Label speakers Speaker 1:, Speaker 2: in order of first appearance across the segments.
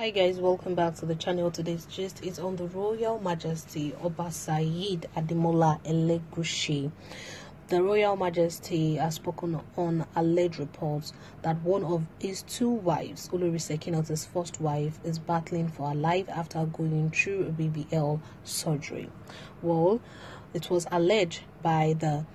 Speaker 1: Hi guys, welcome back to the channel. Today's gist is on the Royal Majesty Oba Saheed Elegushi. The Royal Majesty has spoken on alleged reports that one of his two wives, Olori Sekinat, his first wife, is battling for her life after going through a BBL surgery. Well, it was alleged by the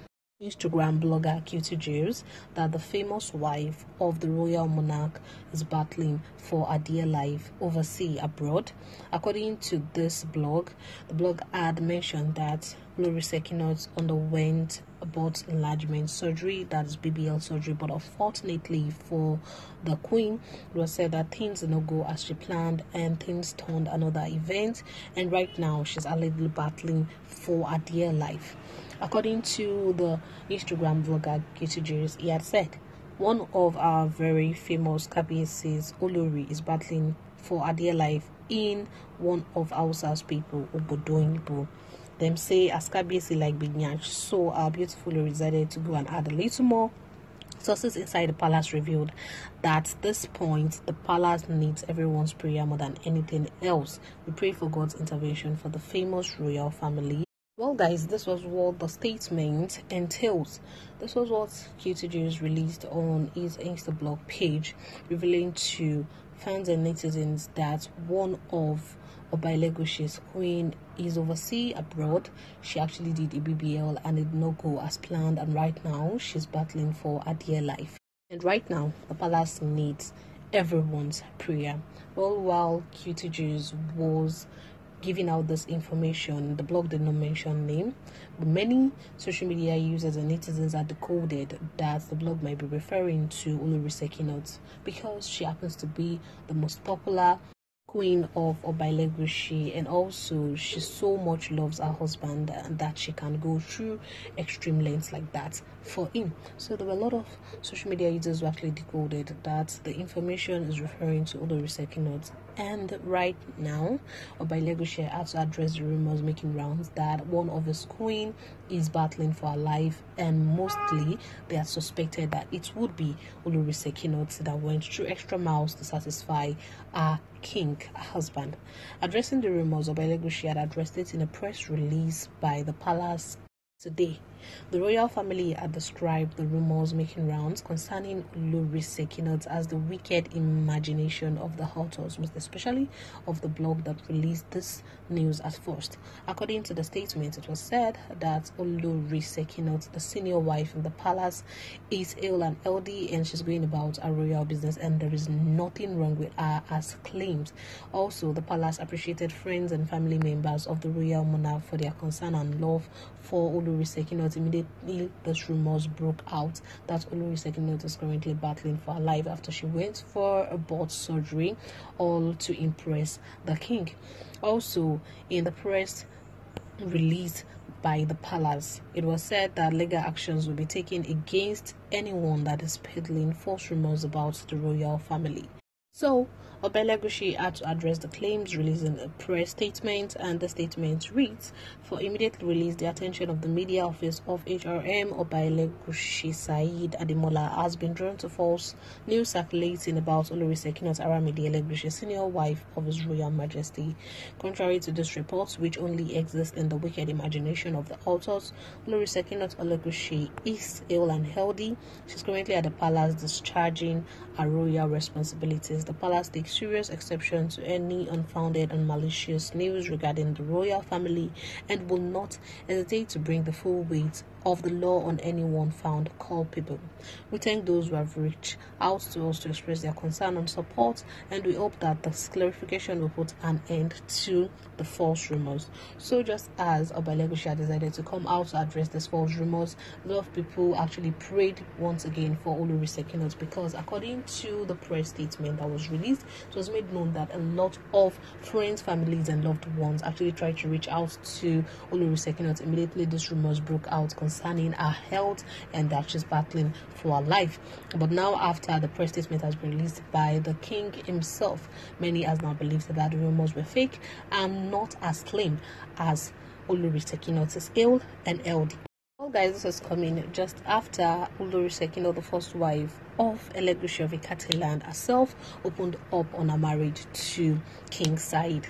Speaker 1: Instagram blogger Cutie Juice that the famous wife of the royal monarch is battling for her dear life overseas abroad. According to this blog, the blog had mentioned that Olori Sekinat underwent a butt enlargement surgery, that is BBL surgery, but unfortunately for the queen, it was said that things did not go as she planned and things turned another event, and right now she's allegedly battling for her dear life. According to the Instagram blogger Cutie Juice, he had said, one of our very famous KBS's Olori is battling for her dear life in one of Hausa's people, Obodoyibo. Them say as KBS like big nyash, so our beautiful Olori decided to go and add a little more. Sources inside the palace revealed that at this point, the palace needs everyone's prayer more than anything else. We pray for God's intervention for the famous royal family. Well guys, this was what the statement entails. This was what Cutie Juice released on his Insta blog page, revealing to fans and netizens that one of Oba Elegushi's queen is overseas abroad. She actually did a BBL and it did not go as planned, and right now she's battling for her dear life. And right now the palace needs everyone's prayer. Well, while Cutie Juice was giving out this information, the blog did not mention name, but many social media users and netizens are decoded that the blog might be referring to Olori Sekinat because she happens to be the most popular queen of Oba Elegushi, and also she so much loves her husband that she can go through extreme lengths like that for him. So there were a lot of social media users who actually decoded that the information is referring to Olori Sekinat. And right now, Oba Elegushi had to address the rumors making rounds that one of his queen is battling for her life, and mostly they are suspected that it would be Olori Sekinat that went through extra miles to satisfy her king, her husband. Addressing the rumors, Oba Elegushi had addressed it in a press release by the palace today. The royal family had described the rumors making rounds concerning Olori Sekinat as the wicked imagination of the authors, most especially of the blog that released this news at first. According to the statement, it was said that Olori Sekinat, the senior wife in the palace, is ill and healthy and she's going about her royal business and there is nothing wrong with her as claims. Also, the palace appreciated friends and family members of the royal monarch for their concern and love for Olori Sekinat. Immediately these rumors broke out that Olori Sekinat is currently battling for her life after she went for a butt surgery, all to impress the king. Also, in the press release by the palace, it was said that legal actions will be taken against anyone that is peddling false rumors about the royal family. So, Oba Elegushi had to address the claims, releasing a press statement, and the statement reads, for immediate release, the attention of the media office of HRM Oba Elegushi Saheed has been drawn to false news circulating about Olori Sekinat Elegushi, senior wife of His Royal Majesty. Contrary to this report, which only exists in the wicked imagination of the authors, Olori Sekinat Elegushi is ill and healthy. She's currently at the palace discharging her royal responsibilities. The palace takes serious exception to any unfounded and malicious news regarding the royal family and will not hesitate to bring the full weight of the law on anyone found culpable. We thank those who have reached out to us to express their concern and support, and we hope that this clarification will put an end to the false rumors. So just as Oba Elegushi had decided to come out to address these false rumors, a lot of people actually prayed once again for Olori Sekinat, because according to the press statement that was released, it was made known that a lot of friends, families and loved ones actually tried to reach out to Olori Sekinat immediately these rumors broke out concerning her health and that she's battling for her life. But now, after the press statement has been released by the king himself, many has now believed that the rumors were fake and not as claimed, as Olori Sekinat is ill and healthy. Well guys, this is coming just after Olori Sekinat, the first wife of Elegushi of Ikatiland herself, opened up on her marriage to King Saheed.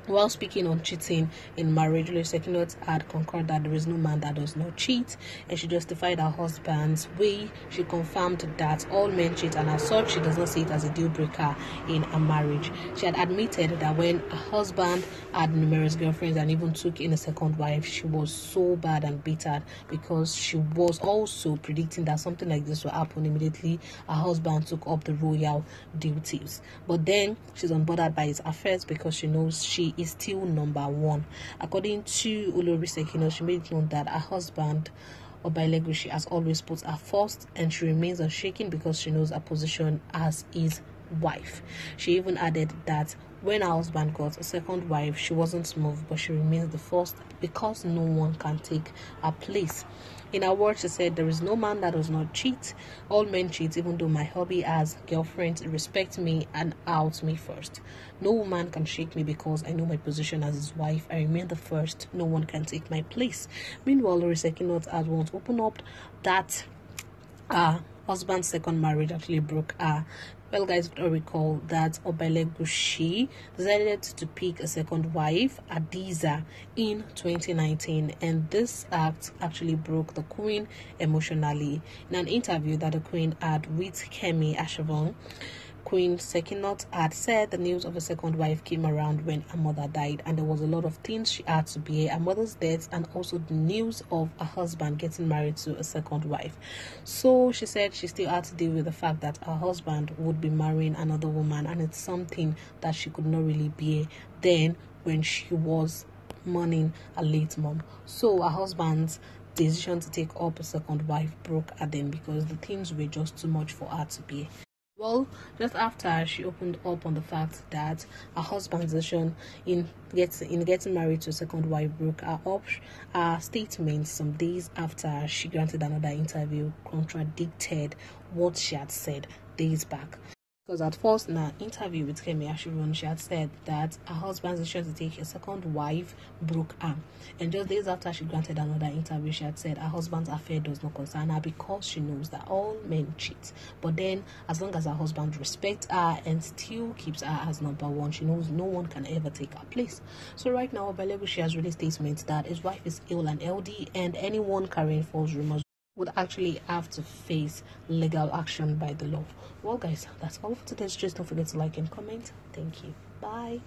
Speaker 1: While speaking on cheating in marriage, Olori Sekinat had concurred that there is no man that does not cheat, and she justified her husband's way. She confirmed that all men cheat, and as such, she does not see it as a deal breaker in a marriage. She had admitted that when her husband had numerous girlfriends and even took in a second wife, she was so bad and bitter because she was also predicting that something like this will happen immediately her husband took up the royal duties. But then she's unbothered by his affairs because she knows she is still number one. According to Olori Sekinat, she made it known that her husband Oba Elegushi has always put her first, and she remains unshaken because she knows her position as his wife. She even added that when her husband got a second wife, she wasn't moved, but she remains the first because no one can take her place. In her words, she said, "There is no man that does not cheat. All men cheat, even though my hubby has girlfriends respect me and out me first. No woman can shake me because I know my position as his wife. I remain the first. No one can take my place." Meanwhile, Olori Sekinat had once opened up that husband's second marriage actually broke her. Well, guys, would recall that Oba Elegushi decided to pick a second wife, Adiza, in 2019, and this act actually broke the Queen emotionally. In an interview that the Queen had with Kemi Ashavon, Queen Sekinat had said the news of a second wife came around when her mother died, and there was a lot of things she had to bear: her mother's death and also the news of her husband getting married to a second wife. So she said she still had to deal with the fact that her husband would be marrying another woman, and it's something that she could not really bear then when she was mourning a late mom. So her husband's decision to take up a second wife broke her then because the things were just too much for her to bear. Well, just after she opened up on the fact that her husband's decision in getting married to a second wife broke her up, her statement some days after she granted another interview contradicted what she had said days back. Because at first, in an interview with Kemi Ashavon, she had said that her husband's decision to take a second wife broke her. And just days after she granted another interview, she had said her husband's affair does not concern her because she knows that all men cheat. But then, as long as her husband respects her and still keeps her as number one, she knows no one can ever take her place. So right now, Oba Elegushi has released statements that his wife is ill and LD, and anyone carrying false rumors would actually have to face legal action by the law. Well, guys, that's all for today's gist. Don't forget to like and comment. Thank you. Bye.